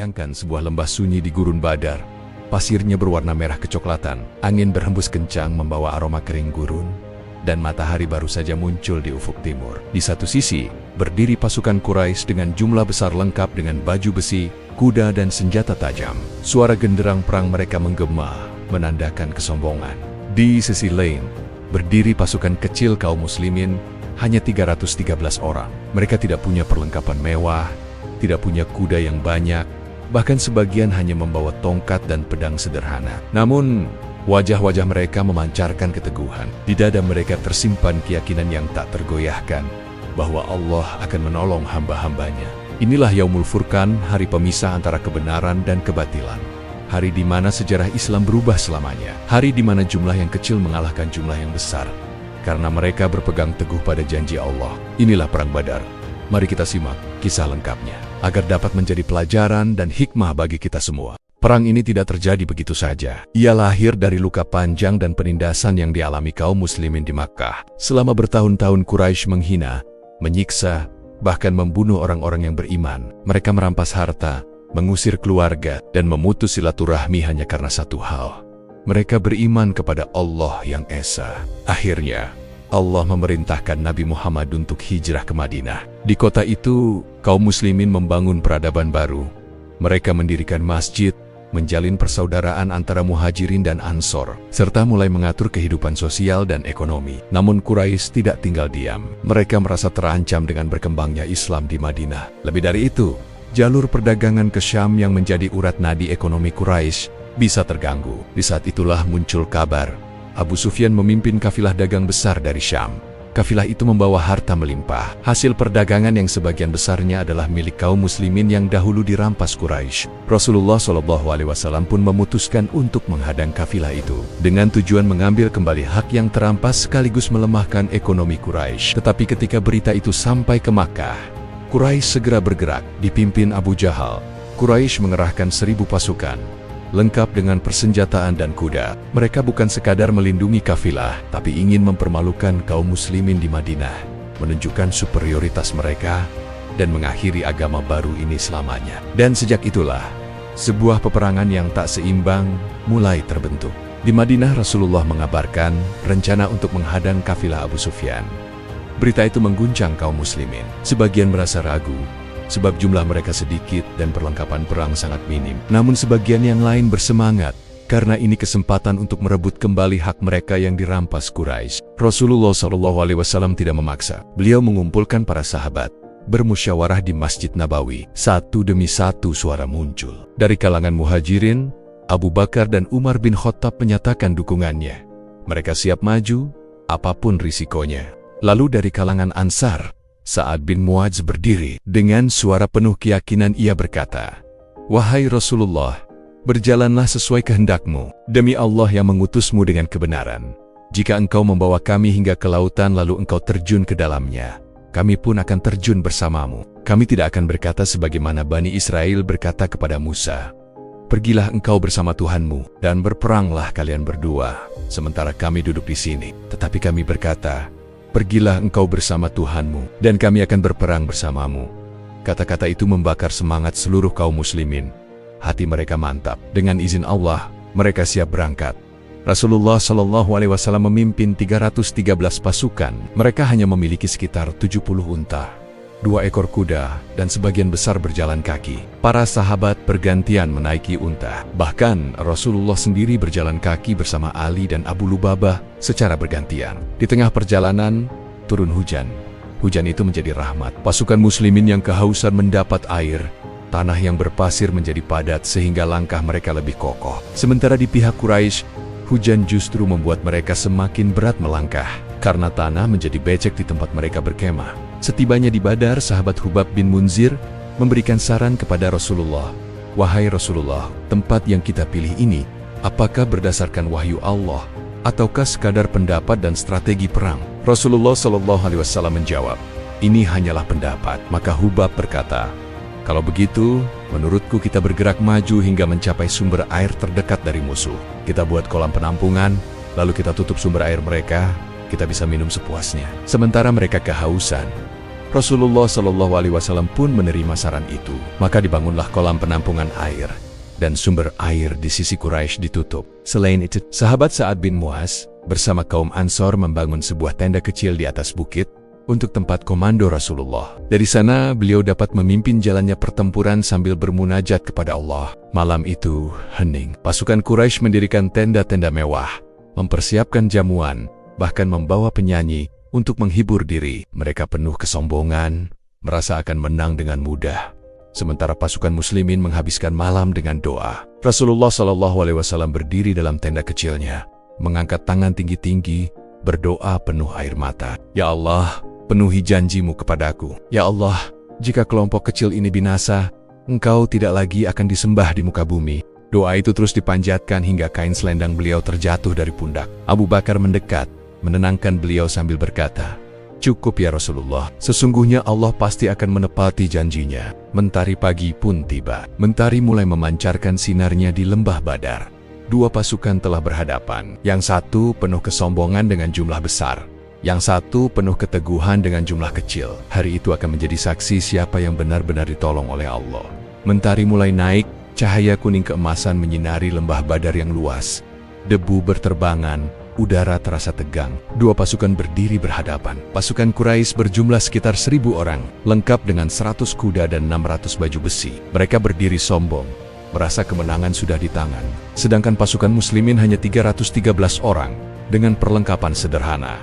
membayangkan sebuah lembah sunyi di gurun Badar. Pasirnya berwarna merah kecoklatan, angin berhembus kencang membawa aroma kering gurun, dan matahari baru saja muncul di ufuk timur. Di satu sisi, berdiri pasukan Quraisy dengan jumlah besar lengkap dengan baju besi, kuda dan senjata tajam. Suara genderang perang mereka menggema, menandakan kesombongan. Di sisi lain, berdiri pasukan kecil kaum muslimin, hanya 313 orang. Mereka tidak punya perlengkapan mewah, tidak punya kuda yang banyak, bahkan sebagian hanya membawa tongkat dan pedang sederhana. Namun, wajah-wajah mereka memancarkan keteguhan. Di dada mereka tersimpan keyakinan yang tak tergoyahkan bahwa Allah akan menolong hamba-hambanya. Inilah Yaumul Furqan, hari pemisah antara kebenaran dan kebatilan. Hari di mana sejarah Islam berubah selamanya. Hari di mana jumlah yang kecil mengalahkan jumlah yang besar, karena mereka berpegang teguh pada janji Allah. Inilah Perang Badar. Mari kita simak kisah lengkapnya, agar dapat menjadi pelajaran dan hikmah bagi kita semua. Perang ini tidak terjadi begitu saja. Ia lahir dari luka panjang dan penindasan yang dialami kaum muslimin di Makkah. Selama bertahun-tahun Quraisy menghina, menyiksa, bahkan membunuh orang-orang yang beriman. Mereka merampas harta, mengusir keluarga, dan memutus silaturahmi hanya karena satu hal. Mereka beriman kepada Allah yang Esa. Akhirnya, Allah memerintahkan Nabi Muhammad untuk hijrah ke Madinah. Di kota itu, kaum muslimin membangun peradaban baru. Mereka mendirikan masjid, menjalin persaudaraan antara muhajirin dan ansor, serta mulai mengatur kehidupan sosial dan ekonomi. Namun Quraisy tidak tinggal diam. Mereka merasa terancam dengan berkembangnya Islam di Madinah. Lebih dari itu, jalur perdagangan ke Syam yang menjadi urat nadi ekonomi Quraisy bisa terganggu. Di saat itulah muncul kabar, Abu Sufyan memimpin kafilah dagang besar dari Syam. Kafilah itu membawa harta melimpah. Hasil perdagangan yang sebagian besarnya adalah milik kaum muslimin yang dahulu dirampas Quraisy. Rasulullah SAW pun memutuskan untuk menghadang kafilah itu, dengan tujuan mengambil kembali hak yang terampas sekaligus melemahkan ekonomi Quraisy. Tetapi ketika berita itu sampai ke Makkah, Quraisy segera bergerak, dipimpin Abu Jahal. Quraisy mengerahkan 1000 pasukan, lengkap dengan persenjataan dan kuda. Mereka bukan sekadar melindungi kafilah, tapi ingin mempermalukan kaum muslimin di Madinah, menunjukkan superioritas mereka, dan mengakhiri agama baru ini selamanya. Dan sejak itulah, sebuah peperangan yang tak seimbang mulai terbentuk. Di Madinah, Rasulullah mengabarkan rencana untuk menghadang kafilah Abu Sufyan. Berita itu mengguncang kaum muslimin. Sebagian merasa ragu, sebab jumlah mereka sedikit dan perlengkapan perang sangat minim. Namun sebagian yang lain bersemangat, karena ini kesempatan untuk merebut kembali hak mereka yang dirampas Quraisy. Rasulullah SAW tidak memaksa. Beliau mengumpulkan para sahabat, bermusyawarah di Masjid Nabawi. Satu demi satu suara muncul. Dari kalangan muhajirin, Abu Bakar dan Umar bin Khattab menyatakan dukungannya. Mereka siap maju, apapun risikonya. Lalu dari kalangan Ansar, Sa'ad bin Mu'adz berdiri. Dengan suara penuh keyakinan ia berkata, "Wahai Rasulullah, berjalanlah sesuai kehendakmu. Demi Allah yang mengutusmu dengan kebenaran. Jika engkau membawa kami hingga ke lautan lalu engkau terjun ke dalamnya, kami pun akan terjun bersamamu. Kami tidak akan berkata sebagaimana Bani Israel berkata kepada Musa, 'Pergilah engkau bersama Tuhanmu dan berperanglah kalian berdua, sementara kami duduk di sini.' Tetapi kami berkata, 'Pergilah engkau bersama Tuhanmu, dan kami akan berperang bersamamu.'" Kata-kata itu membakar semangat seluruh kaum muslimin. Hati mereka mantap. Dengan izin Allah, mereka siap berangkat. Rasulullah SAW memimpin 313 pasukan. Mereka hanya memiliki sekitar 70 unta, 2 ekor kuda, dan sebagian besar berjalan kaki. Para sahabat bergantian menaiki unta. Bahkan Rasulullah sendiri berjalan kaki bersama Ali dan Abu Lubabah secara bergantian. Di tengah perjalanan, turun hujan. Hujan itu menjadi rahmat. Pasukan muslimin yang kehausan mendapat air. Tanah yang berpasir menjadi padat sehingga langkah mereka lebih kokoh. Sementara di pihak Quraisy, hujan justru membuat mereka semakin berat melangkah, karena tanah menjadi becek di tempat mereka berkemah. Setibanya di Badar, sahabat Hubab bin Munzir memberikan saran kepada Rasulullah, "Wahai Rasulullah, tempat yang kita pilih ini, apakah berdasarkan wahyu Allah, ataukah sekadar pendapat dan strategi perang?" Rasulullah SAW menjawab, "Ini hanyalah pendapat." Maka Hubab berkata, "Kalau begitu, menurutku kita bergerak maju hingga mencapai sumber air terdekat dari musuh. Kita buat kolam penampungan, lalu kita tutup sumber air mereka, kita bisa minum sepuasnya." Sementara mereka kehausan, Rasulullah Shallallahu Alaihi Wasallam pun menerima saran itu. Maka dibangunlah kolam penampungan air, dan sumber air di sisi Quraisy ditutup. Selain itu, sahabat Sa'ad bin Mu'az bersama kaum Ansor membangun sebuah tenda kecil di atas bukit untuk tempat komando Rasulullah. Dari sana, beliau dapat memimpin jalannya pertempuran sambil bermunajat kepada Allah. Malam itu hening. Pasukan Quraisy mendirikan tenda-tenda mewah, mempersiapkan jamuan, bahkan membawa penyanyi untuk menghibur diri. Mereka penuh kesombongan, merasa akan menang dengan mudah. Sementara pasukan muslimin menghabiskan malam dengan doa. Rasulullah Shallallahu Alaihi Wasallam berdiri dalam tenda kecilnya, mengangkat tangan tinggi-tinggi, berdoa penuh air mata. Ya Allah, penuhi janjimu kepadaku. Ya Allah, jika kelompok kecil ini binasa, Engkau tidak lagi akan disembah di muka bumi. Doa itu terus dipanjatkan hingga kain selendang beliau terjatuh dari pundak. Abu Bakar mendekat, menenangkan beliau sambil berkata, "Cukup ya Rasulullah, sesungguhnya Allah pasti akan menepati janjinya." Mentari pagi pun tiba. Mentari mulai memancarkan sinarnya di lembah Badar. Dua pasukan telah berhadapan. Yang satu penuh kesombongan dengan jumlah besar, yang satu penuh keteguhan dengan jumlah kecil. Hari itu akan menjadi saksi siapa yang benar-benar ditolong oleh Allah. Mentari mulai naik, cahaya kuning keemasan menyinari lembah Badar yang luas. Debu berterbangan, udara terasa tegang. Dua pasukan berdiri berhadapan. Pasukan Quraisy berjumlah sekitar 1.000 orang, lengkap dengan 100 kuda dan 600 baju besi. Mereka berdiri sombong, merasa kemenangan sudah di tangan. Sedangkan pasukan muslimin hanya 313 orang, dengan perlengkapan sederhana.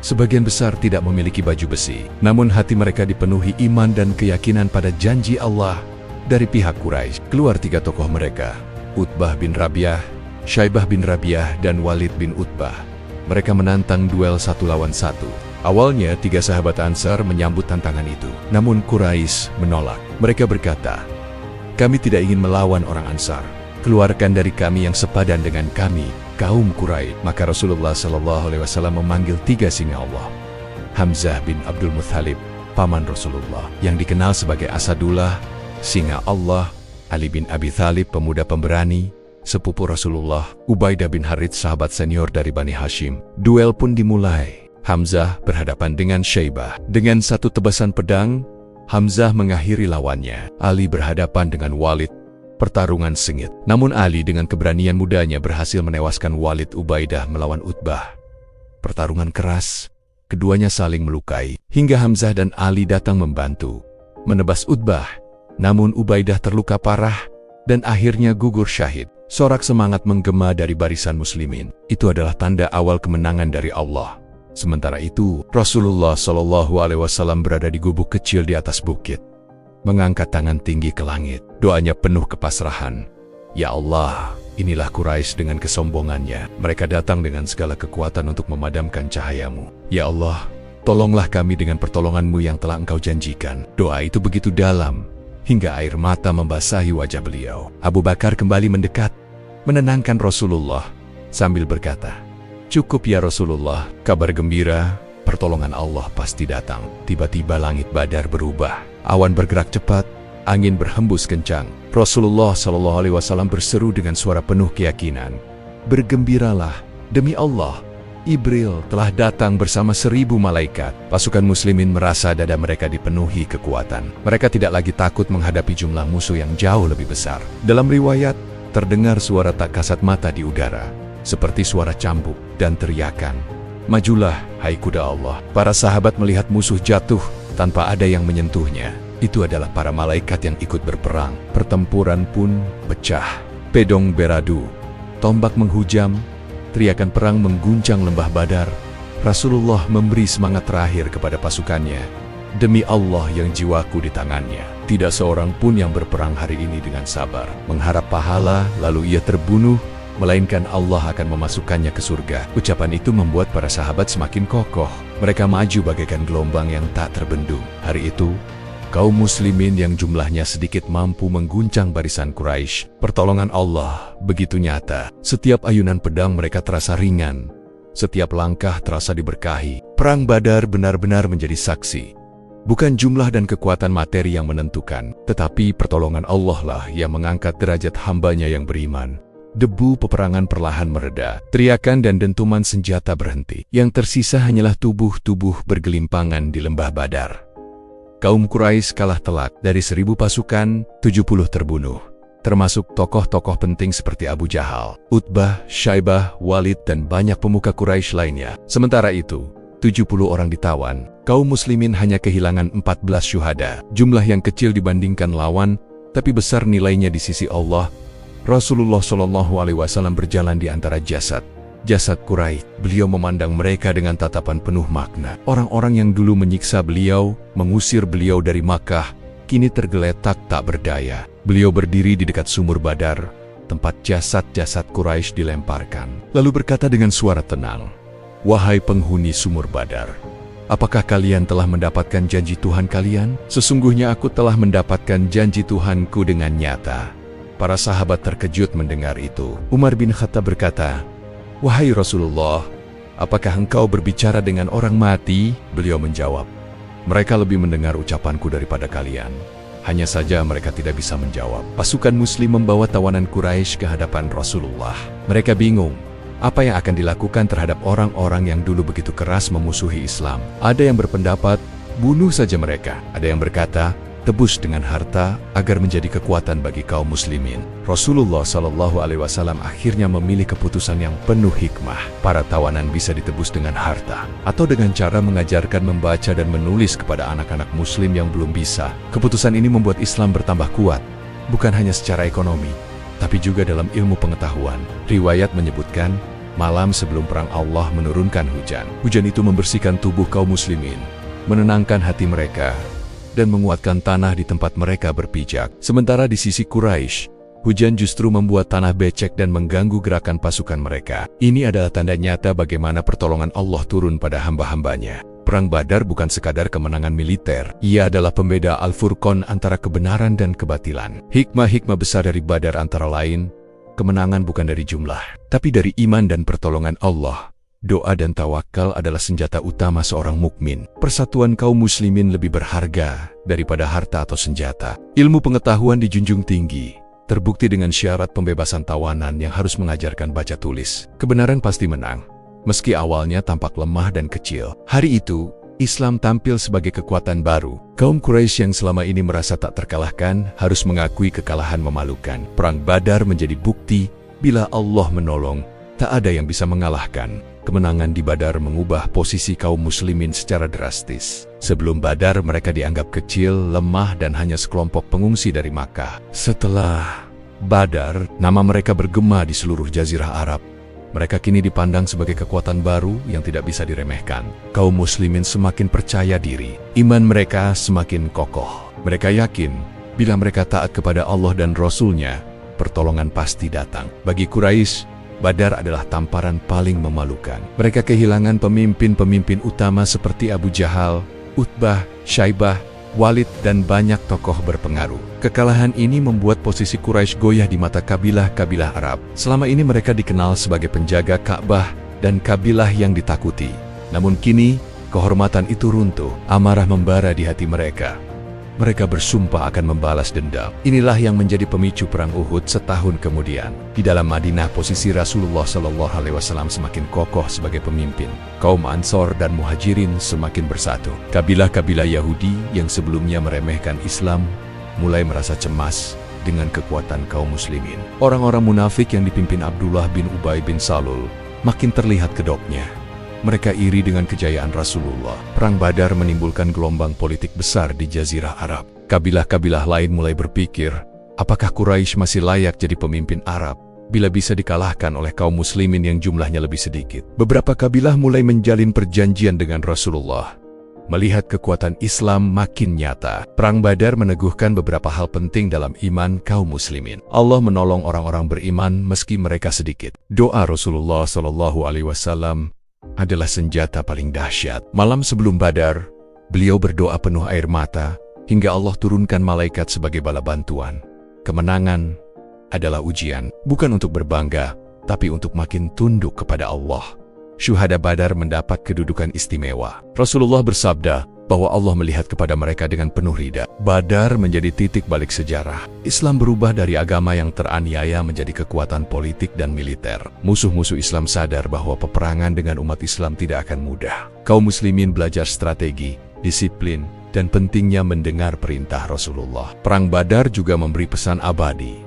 Sebagian besar tidak memiliki baju besi, namun hati mereka dipenuhi iman dan keyakinan pada janji Allah. Dari pihak Quraisy, keluar 3 tokoh mereka, Utbah bin Rabi'ah, Syaibah bin Rabi'ah, dan Walid bin Utbah. Mereka menantang duel 1 lawan 1. Awalnya 3 sahabat Ansar menyambut tantangan itu, namun Quraisy menolak. Mereka berkata, "Kami tidak ingin melawan orang Ansar. Keluarkan dari kami yang sepadan dengan kami, kaum Quraisy." Maka Rasulullah Shallallahu Alaihi Wasallam memanggil 3 singa Allah. Hamzah bin Abdul Muthalib, paman Rasulullah, yang dikenal sebagai Asadullah, singa Allah; Ali bin Abi Thalib, pemuda pemberani, sepupu Rasulullah; Ubaidah bin Harits, sahabat senior dari Bani Hashim. Duel pun dimulai. Hamzah berhadapan dengan Syaibah. Dengan 1 tebasan pedang, Hamzah mengakhiri lawannya. Ali berhadapan dengan Walid. Pertarungan sengit. Namun Ali dengan keberanian mudanya berhasil menewaskan Walid. Ubaidah melawan Utbah. Pertarungan keras. Keduanya saling melukai. Hingga Hamzah dan Ali datang membantu, menebas Utbah. Namun Ubaidah terluka parah dan akhirnya gugur syahid. Sorak semangat menggema dari barisan muslimin. Itu adalah tanda awal kemenangan dari Allah. Sementara itu, Rasulullah Shallallahu Alaihi Wasallam berada di gubuk kecil di atas bukit, mengangkat tangan tinggi ke langit. Doanya penuh kepasrahan. Ya Allah, inilah Quraisy dengan kesombongannya. Mereka datang dengan segala kekuatan untuk memadamkan cahayamu. Ya Allah, tolonglah kami dengan pertolonganmu yang telah Engkau janjikan. Doa itu begitu dalam, hingga air mata membasahi wajah beliau. Abu Bakar kembali mendekat, menenangkan Rasulullah, sambil berkata, "Cukup ya Rasulullah, kabar gembira, pertolongan Allah pasti datang." Tiba-tiba langit Badar berubah. Awan bergerak cepat, angin berhembus kencang. Rasulullah Shallallahu Alaihi Wasallam berseru dengan suara penuh keyakinan, "Bergembiralah, demi Allah, Ibril telah datang bersama 1.000 malaikat." Pasukan muslimin merasa dada mereka dipenuhi kekuatan. Mereka tidak lagi takut menghadapi jumlah musuh yang jauh lebih besar. Dalam riwayat, terdengar suara tak kasat mata di udara, seperti suara cambuk dan teriakan, "Majulah, hai kuda Allah." Para sahabat melihat musuh jatuh tanpa ada yang menyentuhnya. Itu adalah para malaikat yang ikut berperang. Pertempuran pun pecah. Pedong beradu, tombak menghujam, teriakan perang mengguncang lembah Badar. Rasulullah memberi semangat terakhir kepada pasukannya. "Demi Allah yang jiwaku di tangannya, tidak seorang pun yang berperang hari ini dengan sabar, mengharap pahala lalu ia terbunuh, melainkan Allah akan memasukkannya ke surga." Ucapan itu membuat para sahabat semakin kokoh. Mereka maju bagaikan gelombang yang tak terbendung. Hari itu, kaum muslimin yang jumlahnya sedikit mampu mengguncang barisan Quraisy. Pertolongan Allah begitu nyata. Setiap ayunan pedang mereka terasa ringan. Setiap langkah terasa diberkahi. Perang Badar benar-benar menjadi saksi. Bukan jumlah dan kekuatan materi yang menentukan, tetapi pertolongan Allah lah yang mengangkat derajat hambanya yang beriman. Debu peperangan perlahan mereda. Teriakan dan dentuman senjata berhenti. Yang tersisa hanyalah tubuh-tubuh bergelimpangan di lembah Badar. Kaum Quraisy kalah telak. Dari 1.000 pasukan, 70 terbunuh, termasuk tokoh-tokoh penting seperti Abu Jahal, Utbah, Syaibah, Walid, dan banyak pemuka Quraisy lainnya. Sementara itu, 70 orang ditawan. Kaum muslimin hanya kehilangan 14 syuhada. Jumlah yang kecil dibandingkan lawan, tapi besar nilainya di sisi Allah. Rasulullah SAW berjalan di antara jasad Quraisy. Beliau memandang mereka dengan tatapan penuh makna. Orang-orang yang dulu menyiksa beliau, mengusir beliau dari Makkah, kini tergeletak tak berdaya. Beliau berdiri di dekat sumur Badar, tempat jasad-jasad Quraisy dilemparkan. Lalu berkata dengan suara tenang, "Wahai penghuni sumur Badar, apakah kalian telah mendapatkan janji Tuhan kalian? Sesungguhnya aku telah mendapatkan janji Tuhanku dengan nyata." Para sahabat terkejut mendengar itu. Umar bin Khattab berkata, "Wahai Rasulullah, apakah engkau berbicara dengan orang mati?" Beliau menjawab, "Mereka lebih mendengar ucapanku daripada kalian. Hanya saja mereka tidak bisa menjawab." Pasukan muslim membawa tawanan Quraisy ke hadapan Rasulullah. Mereka bingung, apa yang akan dilakukan terhadap orang-orang yang dulu begitu keras memusuhi Islam. Ada yang berpendapat, bunuh saja mereka. Ada yang berkata, tebus dengan harta agar menjadi kekuatan bagi kaum muslimin. Rasulullah SAW akhirnya memilih keputusan yang penuh hikmah. Para tawanan bisa ditebus dengan harta, atau dengan cara mengajarkan membaca dan menulis kepada anak-anak muslim yang belum bisa. Keputusan ini membuat Islam bertambah kuat, bukan hanya secara ekonomi, tapi juga dalam ilmu pengetahuan. Riwayat menyebutkan, malam sebelum perang Allah menurunkan hujan. Hujan itu membersihkan tubuh kaum muslimin, menenangkan hati mereka, dan menguatkan tanah di tempat mereka berpijak. Sementara di sisi Quraisy, hujan justru membuat tanah becek dan mengganggu gerakan pasukan mereka. Ini adalah tanda nyata bagaimana pertolongan Allah turun pada hamba-hambanya. Perang Badar bukan sekadar kemenangan militer, ia adalah pembeda Al-Furqan antara kebenaran dan kebatilan. Hikmah-hikmah besar dari Badar antara lain, kemenangan bukan dari jumlah, tapi dari iman dan pertolongan Allah. Doa dan tawakal adalah senjata utama seorang mukmin. Persatuan kaum muslimin lebih berharga daripada harta atau senjata. Ilmu pengetahuan dijunjung tinggi, terbukti dengan syarat pembebasan tawanan yang harus mengajarkan baca tulis. Kebenaran pasti menang, meski awalnya tampak lemah dan kecil. Hari itu, Islam tampil sebagai kekuatan baru. Kaum Quraisy yang selama ini merasa tak terkalahkan harus mengakui kekalahan memalukan. Perang Badar menjadi bukti bila Allah menolong, tak ada yang bisa mengalahkan. Kemenangan di Badar mengubah posisi kaum muslimin secara drastis. Sebelum Badar mereka dianggap kecil, lemah, dan hanya sekelompok pengungsi dari Makkah. Setelah Badar, nama mereka bergema di seluruh jazirah Arab. Mereka kini dipandang sebagai kekuatan baru yang tidak bisa diremehkan. Kaum muslimin semakin percaya diri. Iman mereka semakin kokoh. Mereka yakin, bila mereka taat kepada Allah dan Rasul-Nya, pertolongan pasti datang. Bagi Quraisy, Badar adalah tamparan paling memalukan. Mereka kehilangan pemimpin-pemimpin utama seperti Abu Jahal, Utbah, Syaibah, Walid, dan banyak tokoh berpengaruh. Kekalahan ini membuat posisi Quraisy goyah di mata kabilah-kabilah Arab. Selama ini mereka dikenal sebagai penjaga Ka'bah dan kabilah yang ditakuti. Namun kini, kehormatan itu runtuh. Amarah membara di hati mereka. Mereka bersumpah akan membalas dendam. Inilah yang menjadi pemicu perang Uhud setahun kemudian. Di dalam Madinah, posisi Rasulullah SAW semakin kokoh sebagai pemimpin. Kaum Ansor dan Muhajirin semakin bersatu. Kabilah-kabilah Yahudi yang sebelumnya meremehkan Islam mulai merasa cemas dengan kekuatan kaum muslimin. Orang-orang munafik yang dipimpin Abdullah bin Ubay bin Salul makin terlihat kedoknya. Mereka iri dengan kejayaan Rasulullah. Perang Badar menimbulkan gelombang politik besar di Jazirah Arab. Kabilah-kabilah lain mulai berpikir, apakah Quraisy masih layak jadi pemimpin Arab bila bisa dikalahkan oleh kaum muslimin yang jumlahnya lebih sedikit? Beberapa kabilah mulai menjalin perjanjian dengan Rasulullah. Melihat kekuatan Islam makin nyata, Perang Badar meneguhkan beberapa hal penting dalam iman kaum muslimin. Allah menolong orang-orang beriman meski mereka sedikit. Doa Rasulullah SAW adalah senjata paling dahsyat. Malam sebelum Badar, beliau berdoa penuh air mata hingga Allah turunkan malaikat sebagai bala bantuan. Kemenangan adalah ujian, bukan untuk berbangga, tapi untuk makin tunduk kepada Allah. Syuhada Badar mendapat kedudukan istimewa. Rasulullah bersabda bahwa Allah melihat kepada mereka dengan penuh ridha. Badar menjadi titik balik sejarah. Islam berubah dari agama yang teraniaya menjadi kekuatan politik dan militer. Musuh-musuh Islam sadar bahwa peperangan dengan umat Islam tidak akan mudah. Kaum muslimin belajar strategi, disiplin, dan pentingnya mendengar perintah Rasulullah. Perang Badar juga memberi pesan abadi.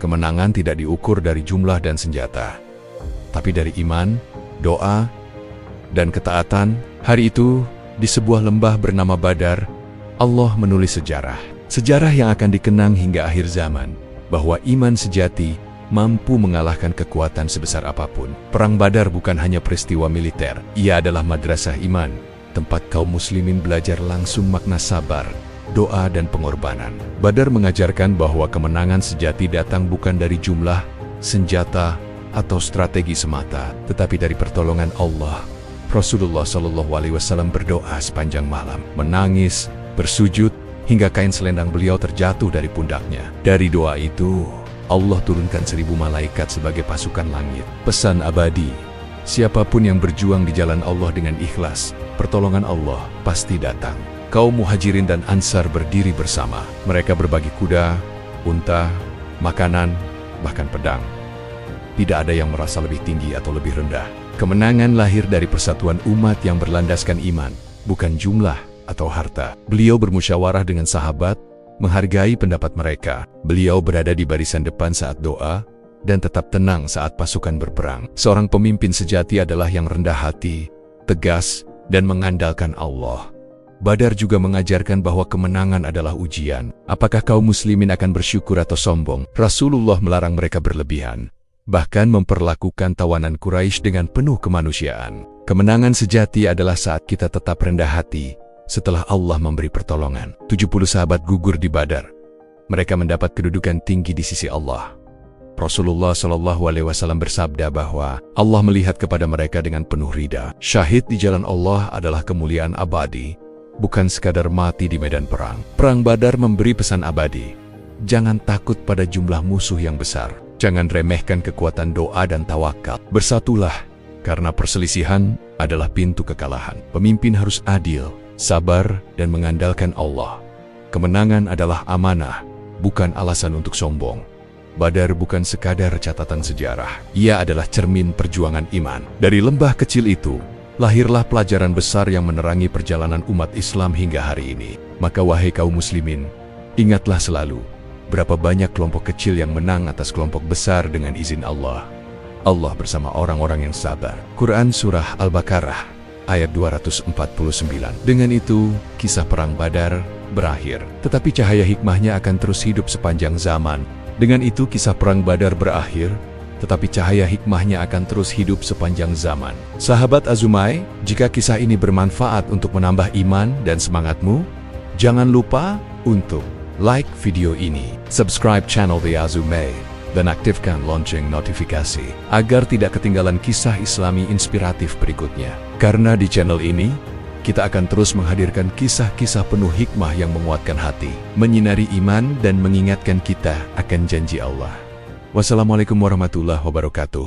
Kemenangan tidak diukur dari jumlah dan senjata, tapi dari iman, doa, dan ketaatan. Hari itu, di sebuah lembah bernama Badar, Allah menulis sejarah. Sejarah yang akan dikenang hingga akhir zaman, bahwa iman sejati mampu mengalahkan kekuatan sebesar apapun. Perang Badar bukan hanya peristiwa militer, ia adalah madrasah iman, tempat kaum muslimin belajar langsung makna sabar, doa, dan pengorbanan. Badar mengajarkan bahwa kemenangan sejati datang bukan dari jumlah, senjata, atau strategi semata, tetapi dari pertolongan Allah. Rasulullah SAW berdoa sepanjang malam, menangis, bersujud, hingga kain selendang beliau terjatuh dari pundaknya. Dari doa itu, Allah turunkan 1000 malaikat sebagai pasukan langit. Pesan abadi, siapapun yang berjuang di jalan Allah dengan ikhlas, pertolongan Allah pasti datang. Kaum Muhajirin dan Ansar berdiri bersama. Mereka berbagi kuda, unta, makanan, bahkan pedang. Tidak ada yang merasa lebih tinggi atau lebih rendah. Kemenangan lahir dari persatuan umat yang berlandaskan iman, bukan jumlah atau harta. Beliau bermusyawarah dengan sahabat, menghargai pendapat mereka. Beliau berada di barisan depan saat doa, dan tetap tenang saat pasukan berperang. Seorang pemimpin sejati adalah yang rendah hati, tegas, dan mengandalkan Allah. Badar juga mengajarkan bahwa kemenangan adalah ujian. Apakah kaum muslimin akan bersyukur atau sombong? Rasulullah melarang mereka berlebihan, bahkan memperlakukan tawanan Quraisy dengan penuh kemanusiaan. Kemenangan sejati adalah saat kita tetap rendah hati, setelah Allah memberi pertolongan. 70 sahabat gugur di Badar. Mereka mendapat kedudukan tinggi di sisi Allah. Rasulullah SAW bersabda bahwa Allah melihat kepada mereka dengan penuh ridha. Syahid di jalan Allah adalah kemuliaan abadi, bukan sekadar mati di medan perang. Perang Badar memberi pesan abadi. Jangan takut pada jumlah musuh yang besar. Jangan remehkan kekuatan doa dan tawakal. Bersatulah, karena perselisihan adalah pintu kekalahan. Pemimpin harus adil, sabar, dan mengandalkan Allah. Kemenangan adalah amanah, bukan alasan untuk sombong. Badar bukan sekadar catatan sejarah, ia adalah cermin perjuangan iman. Dari lembah kecil itu, lahirlah pelajaran besar yang menerangi perjalanan umat Islam hingga hari ini. Maka wahai kaum muslimin, ingatlah selalu, berapa banyak kelompok kecil yang menang atas kelompok besar dengan izin Allah. Allah bersama orang-orang yang sabar. Quran Surah Al-Baqarah ayat 249. Dengan itu, kisah perang Badar berakhir. Tetapi cahaya hikmahnya akan terus hidup sepanjang zaman. Dengan itu, kisah perang Badar berakhir, tetapi cahaya hikmahnya akan terus hidup sepanjang zaman. Sahabat Azumai, jika kisah ini bermanfaat untuk menambah iman dan semangatmu, jangan lupa untuk like video ini, subscribe channel The Azumai, dan aktifkan lonceng notifikasi agar tidak ketinggalan kisah Islami inspiratif berikutnya. Karena di channel ini, kita akan terus menghadirkan kisah-kisah penuh hikmah yang menguatkan hati, menyinari iman, dan mengingatkan kita akan janji Allah. Wassalamualaikum warahmatullahi wabarakatuh.